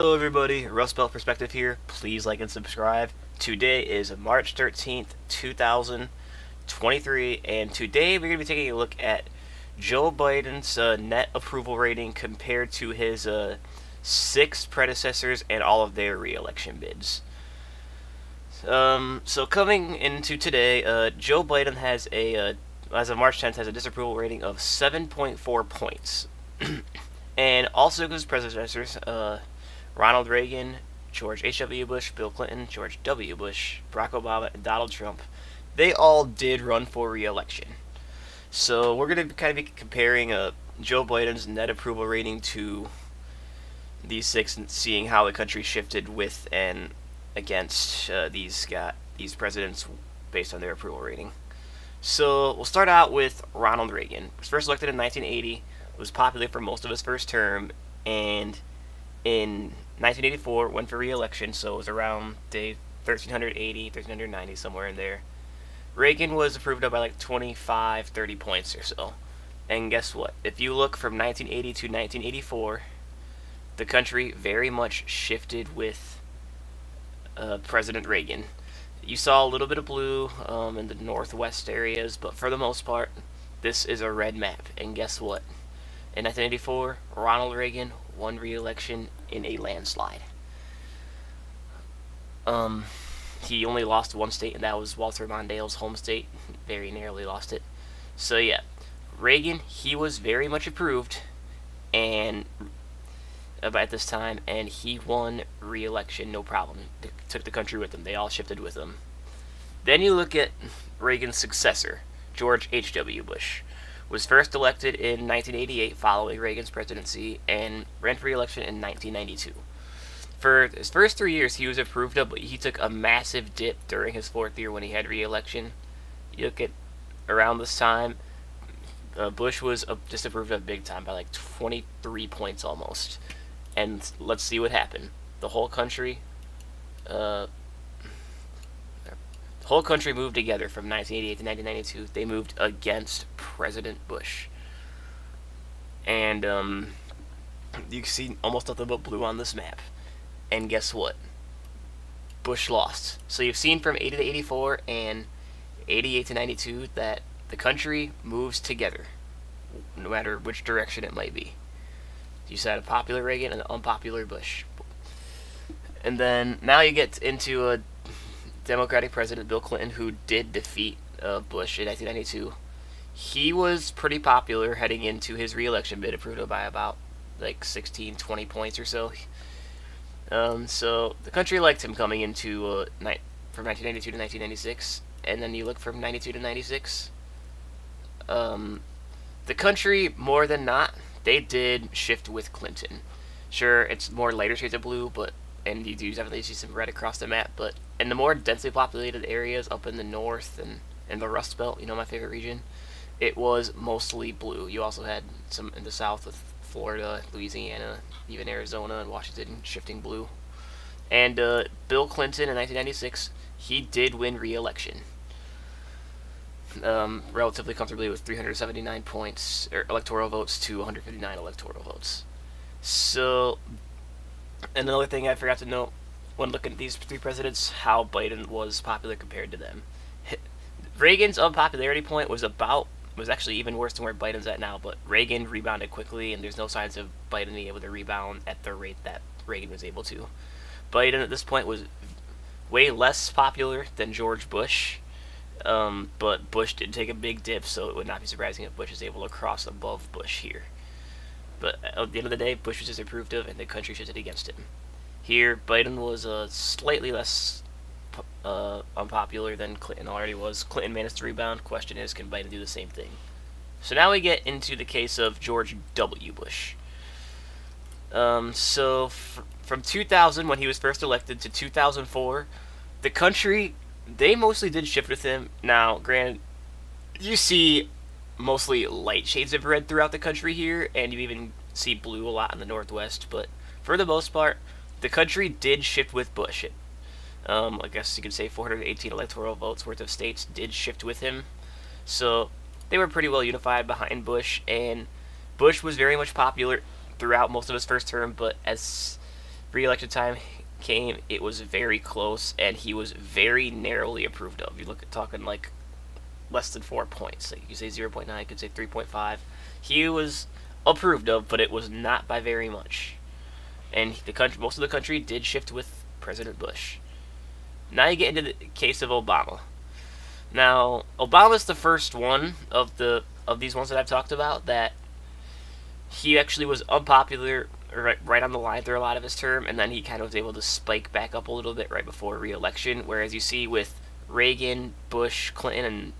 Hello everybody, Rust Belt Perspective here. Please like and subscribe. Today is March 13th, 2023, and today we're going to be taking a look at Joe Biden's net approval rating compared to his six predecessors and all of their re-election bids. So coming into today, Joe Biden has as of March 10th, has a disapproval rating of 7.4 points. And also his predecessors, Ronald Reagan, George H.W. Bush, Bill Clinton, George W. Bush, Barack Obama, and Donald Trump, they all did run for re-election. So we're going to kind of be comparing Joe Biden's net approval rating to these six and seeing how the country shifted with and against these presidents based on their approval rating. So we'll start out with Ronald Reagan. He was first elected in 1980, was popular for most of his first term, and in 1984 went for re-election, so it was around day 1380, 1390, somewhere in there. Reagan was approved of by like 25, 30 points or so. And guess what? If you look from 1980 to 1984, the country very much shifted with President Reagan. You saw a little bit of blue in the northwest areas, but for the most part, this is a red map. And guess what? In 1984, Ronald Reagan won re-election in a landslide. He only lost one state, and that was Walter Mondale's home state. Very narrowly lost it. So yeah, Reagan, he was very much approved, and at this time, and he won re-election, no problem. Took the country with him. They all shifted with him. Then you look at Reagan's successor, George H.W. Bush. Was first elected in 1988 following Reagan's presidency and ran for re-election in 1992. For his first 3 years, he was approved of, but he took a massive dip during his fourth year when he had re-election. You look at around this time, Bush was disapproved of big time by like 23 points almost. And let's see what happened. The whole country moved together from 1988 to 1992. They moved against President Bush. And you can see almost nothing but blue on this map. And guess what? Bush lost. So you've seen from 80 to 84 and 88 to 92 that the country moves together, no matter which direction it might be. You had a popular Reagan and an unpopular Bush. And then now you get into a Democratic President Bill Clinton, who did defeat Bush in 1992. He was pretty popular heading into his re-election bid, approved by about like 16, 20 points or so. So the country liked him coming into from 1992 to 1996, and then you look from 92 to 96. The country, more than not, they did shift with Clinton. Sure, it's more lighter shades of blue, and you do definitely see some red across the map, but in the more densely populated areas up in the north and in the Rust Belt, my favorite region, it was mostly blue. You also had some in the south with Florida, Louisiana, even Arizona and Washington shifting blue. And Bill Clinton in 1996, he did win re-election. Relatively comfortably with 379 points, or electoral votes to 159 electoral votes. So, another thing I forgot to note when looking at these three presidents, how Biden was popular compared to them. Reagan's unpopularity point was actually even worse than where Biden's at now, but Reagan rebounded quickly, and there's no signs of Biden being able to rebound at the rate that Reagan was able to. Biden at this point was way less popular than George Bush, but Bush did take a big dip, so it would not be surprising if Bush is able to cross above Bush here. But at the end of the day, Bush was disapproved of, and the country shifted against him. Here, Biden was slightly less unpopular than Clinton already was. Clinton managed to rebound. Question is, can Biden do the same thing? So now we get into the case of George W. Bush. From 2000, when he was first elected, to 2004, the country, they mostly did shift with him. Now, granted, you see mostly light shades of red throughout the country here, and you even see blue a lot in the northwest, but for the most part, the country did shift with Bush. I guess you could say 418 electoral votes worth of states did shift with him, so they were pretty well unified behind Bush, and Bush was very much popular throughout most of his first term, but as re-election time came, it was very close, and he was very narrowly approved of. You look at talking like less than 4 points. Like you say 0.9, you could say 3.5. He was approved of, but it was not by very much. And the country, most of the country did shift with President Bush. Now you get into the case of Obama. Now, Obama's the first one of these ones that I've talked about that he actually was unpopular right on the line through a lot of his term, and then he kind of was able to spike back up a little bit right before re-election, whereas you see with Reagan, Bush, Clinton, and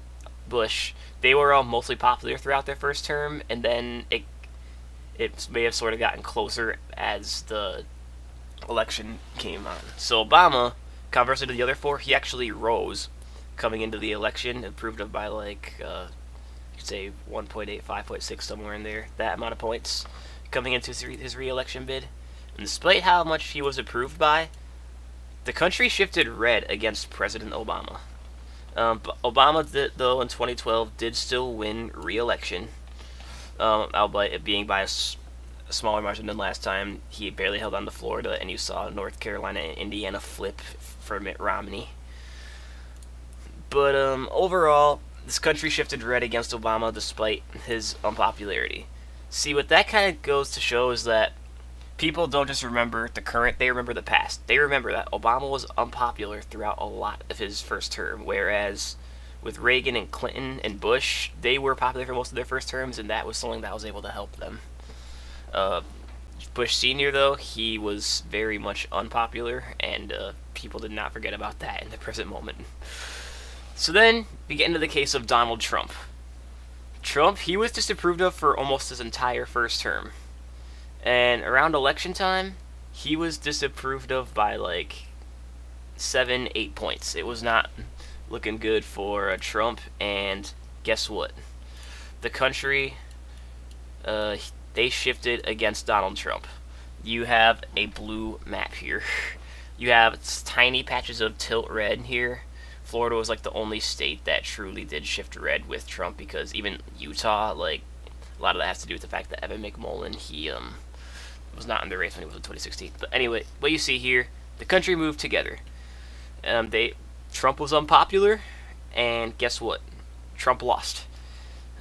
Bush, they were all mostly popular throughout their first term, and then it may have sort of gotten closer as the election came on. So Obama, conversely to the other four, he actually rose coming into the election, improved of by like, you could say 1.8, 5.6, somewhere in there, that amount of points, coming into his re-election bid. And despite how much he was approved by, the country shifted red against President Obama. But Obama, though, in 2012, did still win re-election, albeit it being by a smaller margin than last time. He barely held on to Florida, and you saw North Carolina and Indiana flip for Mitt Romney. But overall, this country shifted red against Obama despite his unpopularity. See, what that kind of goes to show is that people don't just remember the current, they remember the past. They remember that Obama was unpopular throughout a lot of his first term, whereas with Reagan and Clinton and Bush, they were popular for most of their first terms, and that was something that was able to help them. Bush Sr., though, he was very much unpopular, and people did not forget about that in the present moment. So then, we get into the case of Donald Trump. Trump, he was disapproved of for almost his entire first term. And around election time, he was disapproved of by like 7, 8 points. It was not looking good for Trump, and guess what? The country, they shifted against Donald Trump. You have a blue map here. You have tiny patches of tilt red here. Florida was like the only state that truly did shift red with Trump, because even Utah, like, a lot of that has to do with the fact that Evan McMullen, he was not in the race when he was in 2016. But anyway, what you see here, the country moved together. Trump was unpopular, and guess what? Trump lost.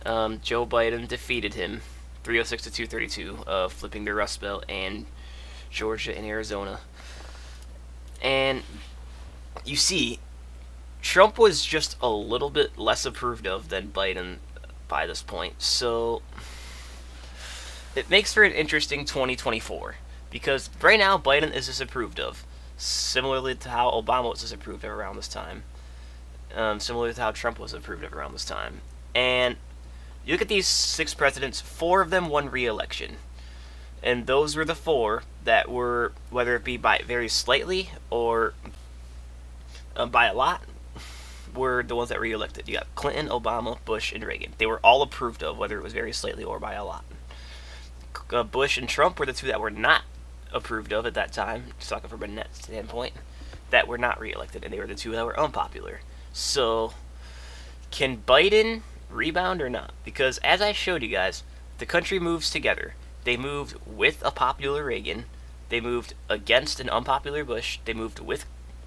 Joe Biden defeated him 306 to 232, flipping the Rust Belt and Georgia and Arizona. And you see, Trump was just a little bit less approved of than Biden by this point, so it makes for an interesting 2024, because right now Biden is disapproved of, similarly to how Obama was disapproved of around this time, similarly to how Trump was approved of around this time. And you look at these 6 presidents, 4 of them won re-election, and those were the 4 that were, whether it be by very slightly or by a lot, were the ones that were re-elected. You got Clinton, Obama, Bush, and Reagan. They were all approved of, whether it was very slightly or by a lot. Bush and Trump were the 2 that were not approved of at that time, just talking from a net standpoint, that were not re-elected, and they were the 2 that were unpopular. So, can Biden rebound or not? Because as I showed you guys, the country moves together. They moved with a popular Reagan, they moved against an unpopular Bush, they moved with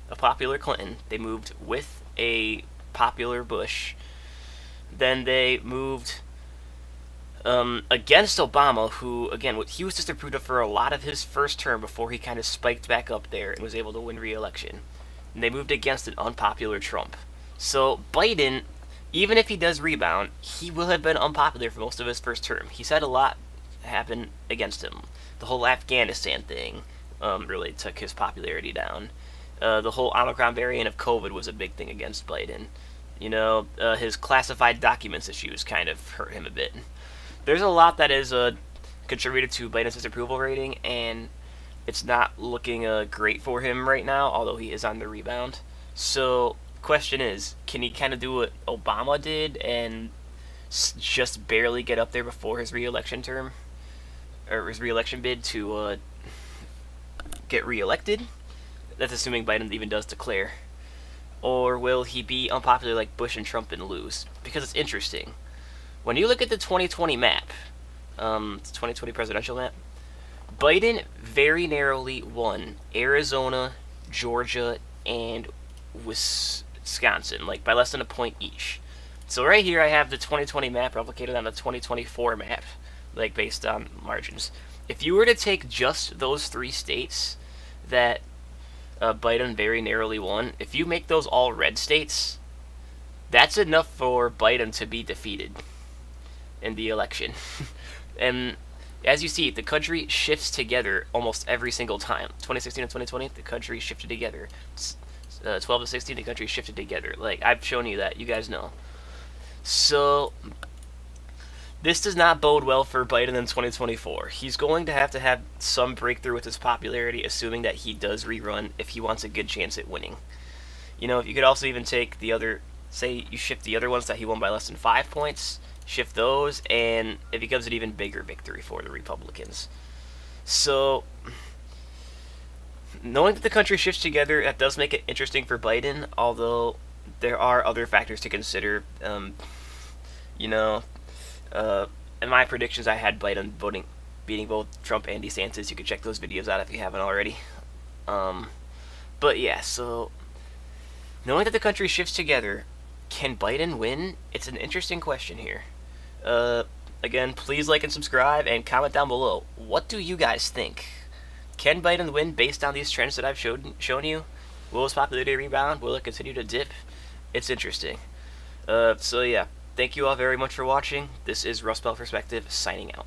a popular Clinton, they moved with a popular Bush, then they moved against Obama, who, again, he was disapproved of for a lot of his first term before he kind of spiked back up there and was able to win re-election. And they moved against an unpopular Trump. So Biden, even if he does rebound, he will have been unpopular for most of his first term. He's had a lot happen against him. The whole Afghanistan thing really took his popularity down. The whole Omicron variant of COVID was a big thing against Biden. You know, his classified documents issues kind of hurt him a bit. There's a lot that is contributed to Biden's disapproval rating, and it's not looking great for him right now, although he is on the rebound. So, question is, can he kind of do what Obama did and just barely get up there before his re-election term, or his re-election bid to get re-elected? That's assuming Biden even does declare. Or will he be unpopular like Bush and Trump and lose? Because it's interesting. When you look at the 2020 map, the 2020 presidential map, Biden very narrowly won Arizona, Georgia, and Wisconsin, like by less than a point each. So right here I have the 2020 map replicated on the 2024 map, like based on margins. If you were to take just those 3 states that Biden very narrowly won, if you make those all red states, that's enough for Biden to be defeated in the election. And as you see, the country shifts together almost every single time. 2016 and 2020, the country shifted together. 12 to 16, the country shifted together. Like, I've shown you that. You guys know. So, this does not bode well for Biden in 2024. He's going to have some breakthrough with his popularity, assuming that he does rerun if he wants a good chance at winning. You know, if you could also even take the other, say you shift the other ones that he won by less than 5 points, shift those, and it becomes an even bigger victory for the Republicans. So, knowing that the country shifts together, that does make it interesting for Biden, although there are other factors to consider. You know, in my predictions, I had Biden beating both Trump and DeSantis. You can check those videos out if you haven't already. But yeah, so knowing that the country shifts together, can Biden win? It's an interesting question here. Again, please like and subscribe and comment down below. What do you guys think? Can Biden win based on these trends that I've shown you? Will his popularity rebound? Will it continue to dip? It's interesting. So yeah, thank you all very much for watching. This is Rust Belt Perspective, signing out.